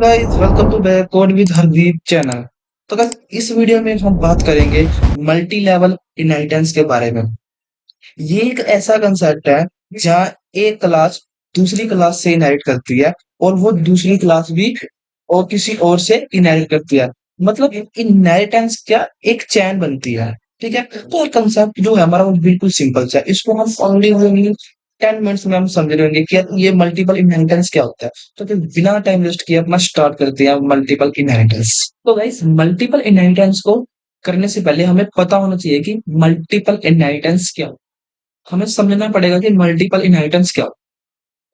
Guys, welcome to back code with Hardeep channel. तो guys, इस video में हम बात करेंगे मल्टी लेवल इनहेरिटेंस के बारे में। ये एक ऐसा कंसेप्ट है जहाँ एक क्लास दूसरी क्लास से इनहेरिट करती है और वो दूसरी क्लास भी और किसी और से इनहेरिट करती है। मतलब इनहेरिटेंस क्या एक चैन बनती है। ठीक है, तो कंसेप्ट जो है हमारा वो बिल्कुल सिंपल सा है। इसको हम ओनली 10 मिनट्स में हम समझ रहे होंगे कि ये मल्टीपल इनहेरिटेंस क्या होता है। तो फिर बिना टाइम वेस्ट किए अपना स्टार्ट करते हैं मल्टीपल इनहेरिटेंस। तो गाइस, मल्टीपल इनहेरिटेंस को करने से पहले हमें पता होना चाहिए कि मल्टीपल इनहेरिटेंस क्या होता है। हमें समझना पड़ेगा कि मल्टीपल इनहेरिटेंस क्या होता है।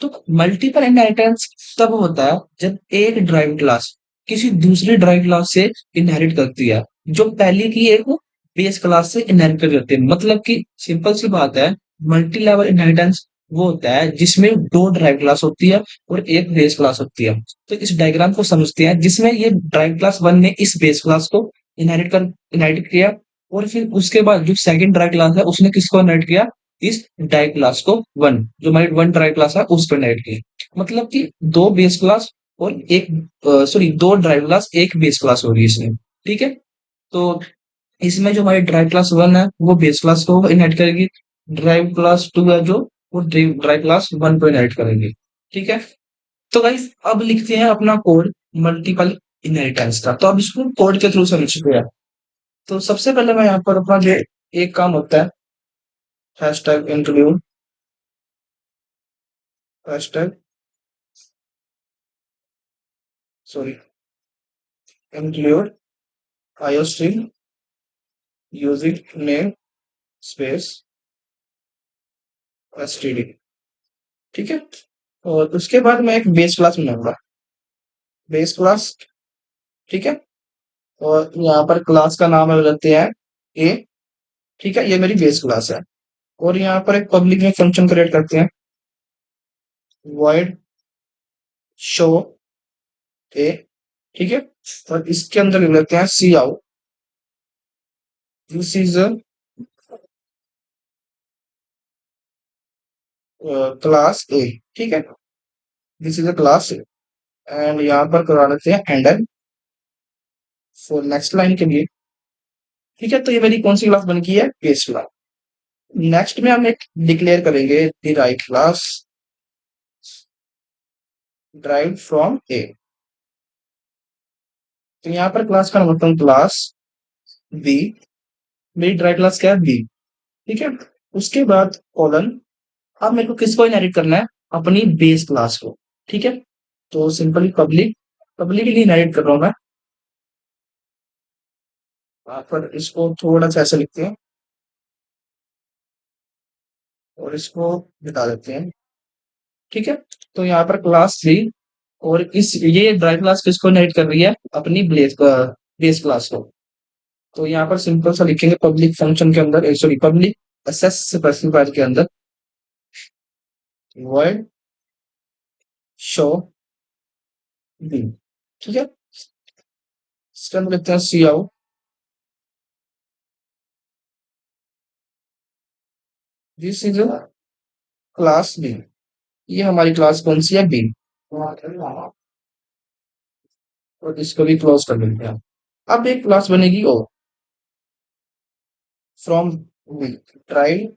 तो मल्टीपल इनहेरिटेंस तब होता है जब एक ड्राइव क्लास किसी दूसरी ड्राइव क्लास से इनहेरिट करती है जो पहले की एक बेस क्लास से इनहेरिट करती है। मतलब कि सिंपल सी बात है, मल्टी लेवल इनहेरिटेंस वो होता है जिसमें दो ड्राइव क्लास होती है और एक बेस क्लास होती है। तो इस डायग्राम को समझते हैं जिसमें ये ड्राइव क्लास वन ने इस बेस क्लास को इनहेरिट किया और फिर उसके बाद जो सेकंड ड्राइव क्लास है उसने किसको इनहेरिट किया, इस ड्राइव क्लास को वन, जो हमारी वन ड्राइव क्लास है उस पर इनहेरिट किया। मतलब कि दो बेस क्लास और एक सॉरी दो ड्राइव क्लास एक बेस क्लास हो रही है इसमें। ठीक है, तो इसमें जो हमारी ड्राइव क्लास वन है वो बेस क्लास को इनहेरिट करेगी। ड्राइव क्लास टू है जो वो ड्राइव क्लास वन को इनहेरिट करेगी। ठीक है, तो गाइस अब लिखते हैं अपना कोड मल्टीपल इनहेरिटेंस का। तो अब इसको कोड के थ्रू समझते हैं। तो सबसे पहले मैं यहाँ पर अपना जो एक काम होता है, hashtag include, hashtag sorry include iostream using name space STD. ठीक है, और उसके बाद मैं एक बेस क्लास बनाऊंगा, बेस क्लास। ठीक है, और यहाँ पर क्लास का नाम है रखते हैं ए। ठीक है, ये मेरी बेस क्लास है। और यहाँ पर एक पब्लिक में फंक्शन क्रिएट करते हैं, void शो ए। ठीक है, और इसके अंदर लिख लेते हैं C out, this is class A. ठीक है, this is a class A. And यहाँ पर करवा लेते हैं एंडर फॉर नेक्स्ट लाइन के लिए। ठीक है, तो ये मेरी कौन सी क्लास बन गई है, बेस क्लास। नेक्स्ट में हम एक डिक्लेयर करेंगे डिराइव क्लास ड्राइव फ्रॉम ए। तो यहाँ पर क्लास का नाम रखता हूँ क्लास बी। मेरी ड्राइव क्लास क्या है, बी। ठीक है, उसके बाद कॉलन। अब मेरे को किसको इनहेरिट करना है, अपनी बेस क्लास को। ठीक है, तो सिंपली पब्लिक, पब्लिकली इनहेरिट कर रहा हूं मैं। यहाँ पर इसको थोड़ा सा ऐसा लिखते हैं और इसको मिटा देते हैं। ठीक है, तो यहाँ पर क्लास थ्री, और इस ये ड्राइव क्लास किसको इनहेरिट कर रही है, अपनी बेस क्लास को। तो यहाँ पर सिंपल सा लिखेंगे पब्लिक फंक्शन के अंदर, सॉरी पब्लिक असेस स्पेसिफायर के अंदर, void शो बी। ठीक है, इसके अंदर लिखते हैं C out, this is class B. ये हमारी क्लास कौन सी है, बी। और इसको भी क्लोज कर देते हैं। अब एक क्लास बनेगी O, from B, drive,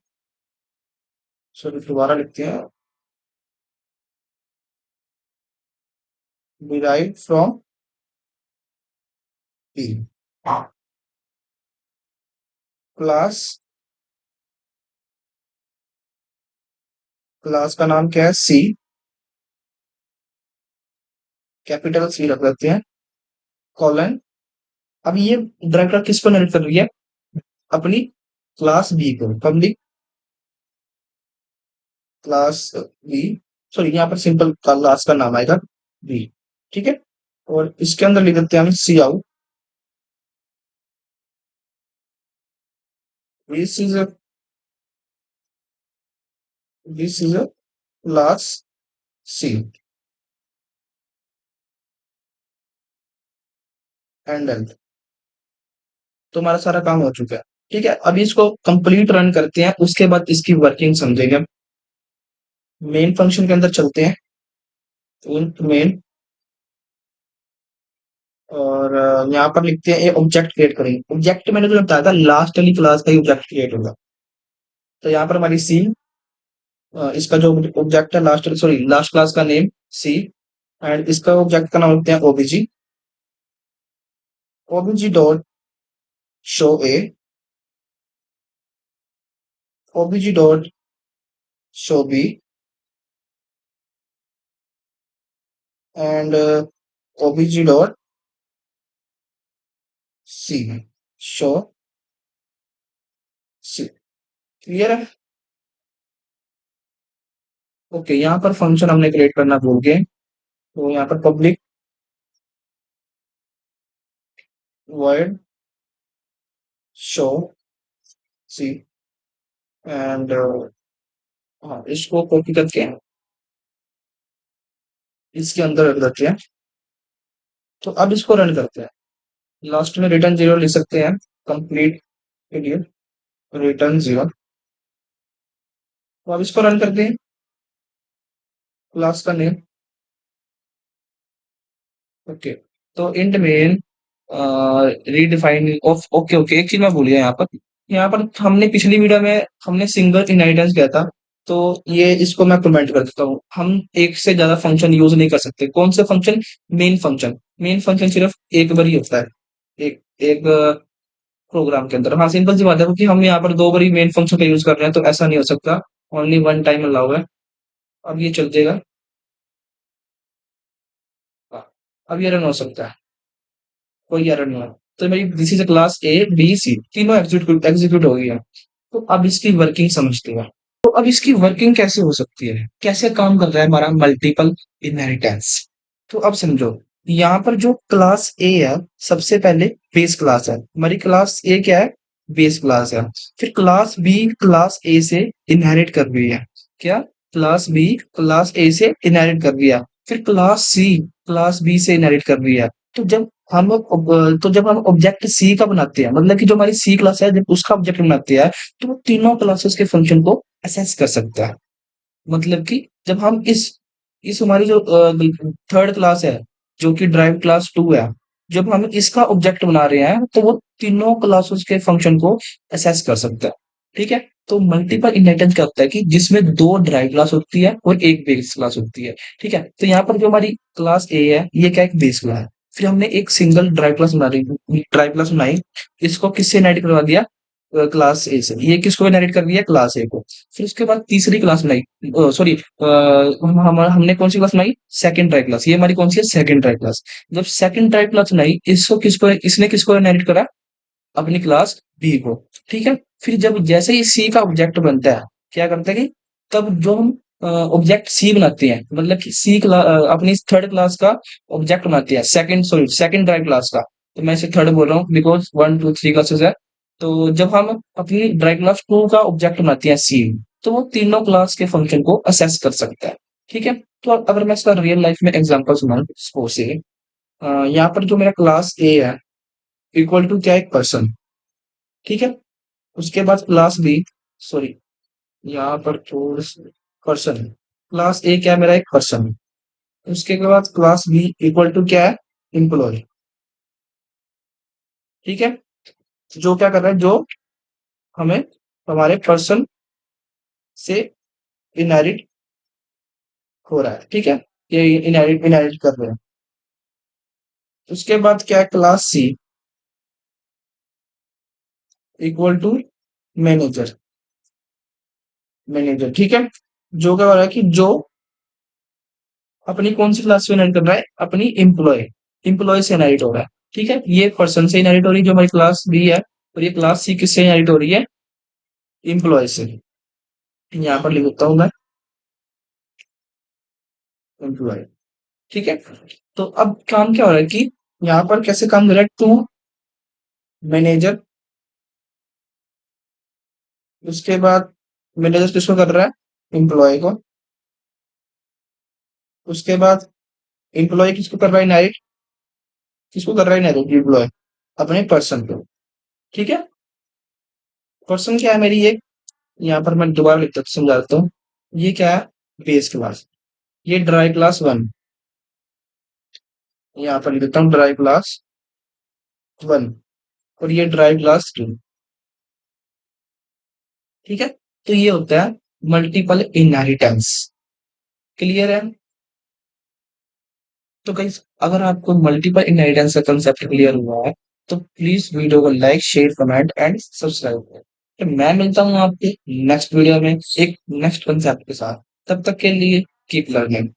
sorry दोबारा लिखते हैं, derive from B. Class, class का नाम क्या है, सी, कैपिटल सी रख देते हैं, कॉलन। अब ये ड्राइव क्लास किसको इनहेरिट कर रही है, अपनी क्लास बी को, पब्लिक क्लास बी, सॉरी यहाँ पर सिंपल क्लास का नाम आएगा बी। ठीक है, और इसके अंदर लिख देते हैं हम C out, this is this is class C handle. तो हमारा सारा काम हो चुका है। ठीक है, अभी इसको कंप्लीट रन करते हैं, उसके बाद इसकी वर्किंग समझेंगे। मेन फंक्शन के अंदर चलते हैं, मेन और यहाँ पर लिखते हैं ये ऑब्जेक्ट क्रिएट करेंगे। ऑब्जेक्ट मैंने जो बताया था लास्ट वाली क्लास का ही ऑब्जेक्ट क्रिएट होगा। तो यहाँ पर हमारी सी, इसका जो ऑब्जेक्ट है लास्ट, सॉरी लास्ट क्लास का नेम सी, एंड इसका ऑब्जेक्ट का नाम होते हैं OBG. OBG dot show A, OBG dot show B, and OBG dot C, show C. Clear है? ओके, यहाँ पर फंक्शन हमने क्रिएट करना भूल गए। तो यहाँ पर public word show C, and हाँ इसको कॉपी करके इसके अंदर रख देते हैं। तो अब इसको रन करते हैं। लास्ट में रिटर्न जीरो लिख सकते हैं, कंप्लीट पीडीएफ रिटर्न जीरो। तो अब इसको रन करते हैं। क्लास का नेम, ओके। तो int main redefine of, okay okay, एक चीज मैं भूल गया यहाँ पर। यहाँ पर हमने पिछली वीडियो में हमने सिंगल इनहेरिटेंस किया था। तो ये इसको मैं कमेंट कर देता हूँ, हम एक से ज्यादा फंक्शन यूज नहीं कर सकते। कौन से function? Main function. Main function सिर्फ एक बार ही होता है, एक एक प्रोग्राम के अंदर। हाँ सिंपल सी बात है, क्योंकि हम यहाँ पर दो बारी मेन फंक्शन का यूज कर रहे हैं, तो ऐसा नहीं हो सकता। ओनली वन टाइम अलाउ है। अब ये चल जाएगा। हाँ, अब ये रन हो सकता है, कोई एरर नहीं है। तो मेरी this is class A B C तीनों एग्जीक्यूट एग्जीक्यूट हो गई है। तो अब इसकी वर्किंग समझते हैं। तो अब इसकी वर्किंग कैसे हो सकती है, कैसे काम कर रहा है हमारा मल्टीपल इनहेरिटेंस। तो अब समझो, यहाँ पर जो क्लास ए है, सबसे पहले बेस क्लास है हमारी। क्लास ए क्या है? बेस क्लास है। फिर क्लास बी क्लास ए से इनहेरिट कर रही है। क्या? क्लास बी क्लास ए से इनहेरिट कर रही है। फिर क्लास सी क्लास बी से इनहेरिट कर रही है। तो जब हम ऑब्जेक्ट सी का बनाते हैं, मतलब कि जो हमारी सी क्लास है जब उसका ऑब्जेक्ट बनाते हैं, तो वो तीनों क्लासेस के फंक्शन को असेस कर सकता है। मतलब कि जब हम इस हमारी जो थर्ड क्लास है, जो कि ड्राइव क्लास टू है, जब हम इसका ऑब्जेक्ट बना रहे हैं, तो वो तीनों क्लासेस के फंक्शन को असेस कर सकता है। ठीक है? तो मल्टीपल इनहेरिटेंस क्या होता है कि जिसमें दो ड्राइव क्लास होती है और एक बेस क्लास होती है। ठीक है? तो यहाँ पर जो हमारी क्लास ए है, ये क्या एक बेस क्लास है। फिर हमने एक सिंगल ड्राइव क्लास बनाई, इसको किससे इनहेरिट करवा दिया? क्लास ए से। ये किसको इनहेरिट कर दिया? क्लास ए को। फिर उसके बाद तीसरी क्लास बनाई, सॉरी हमने कौन सी क्लास बनाई? Second drive class. ये हमारी कौन सी है? Second drive class. जब सेकंड ड्राइव क्लास बनाई, इसने किसको इनहेरिट करा? अपनी क्लास बी को। ठीक है? फिर जब जैसे ही सी का ऑब्जेक्ट बनता है, क्या करते हैं कि तब जो हम ऑब्जेक्ट सी बनाते हैं, मतलब कि सी अपनी थर्ड क्लास का ऑब्जेक्ट बनाते हैं, सेकंड ड्राइव क्लास का। तो मैं इसे थर्ड बोल रहा हूँ because one two three classes है। तो जब हम अपनी ड्राइव क्लास टू का ऑब्जेक्ट बनाते हैं सी, तो वो तीनों क्लास के फंक्शन को असेस कर सकता है। ठीक है? तो अगर मैं इसका रियल लाइफ में एग्जांपल सुनाऊं, सपोज से यहाँ पर जो मेरा क्लास ए है, इक्वल टू क्या? एक पर्सन। ठीक है? उसके बाद क्लास बी, सॉरी यहाँ पर थोड़ा पर्सन, क्लास ए क्या है? मेरा एक पर्सन। उसके बाद क्लास बी इक्वल टू क्या है? एम्प्लॉय। ठीक है? जो क्या कर रहा है? जो हमें हमारे पर्सन से इनहेरिट हो रहा है। ठीक है? ये इनहेरिट इनहेरिट कर रहे हैं। उसके बाद क्या है? Class C equal to manager. Manager, ठीक है? जो क्या हो रहा है कि जो अपनी कौन सी क्लास से इनहेरिट कर रहा है? अपनी एम्प्लॉय। एम्प्लॉय से इनहेरिट हो रहा है। ठीक है? ये पर्सन से इनहेरिट हो रही है जो हमारी क्लास बी है, और ये क्लास सी किससे इनहेरिट हो रही है? एम्प्लॉय से। यहाँ पर लिख देता हूं मैं, एम्प्लॉय। ठीक है? तो अब काम क्या हो रहा है कि यहाँ पर कैसे काम कर रहा है? टू मैनेजर, उसके बाद मैनेजर किसको कर रहा है? एम्प्लॉय को। उसके बाद एम्प्लॉय किसको कर रहा है इनहेरिट? किसको कर रहा है इनहेरिट? एम्प्लॉय अपने पर्सन को। ठीक है? पर्सन क्या है मेरी? ये यहाँ पर मैं दोबारा लिखता समझा देता हूँ। ये क्या है? Base class. ये ड्राई क्लास वन। यहाँ पर लिखता हूँ ड्राइव क्लास 1 और ये ड्राइव क्लास 2। ठीक है, तो ये होता है मल्टीपल इनहेरिटेंस। क्लियर है? तो गाइस, अगर आपको मल्टीपल इनहेरिटेंस का कंसेप्ट क्लियर हुआ है तो प्लीज वीडियो को like share comment and subscribe करें। तो मैं मिलता हूँ आपके नेक्स्ट वीडियो में एक नेक्स्ट कंसेप्ट के साथ। तब तक के लिए कीप लर्निंग।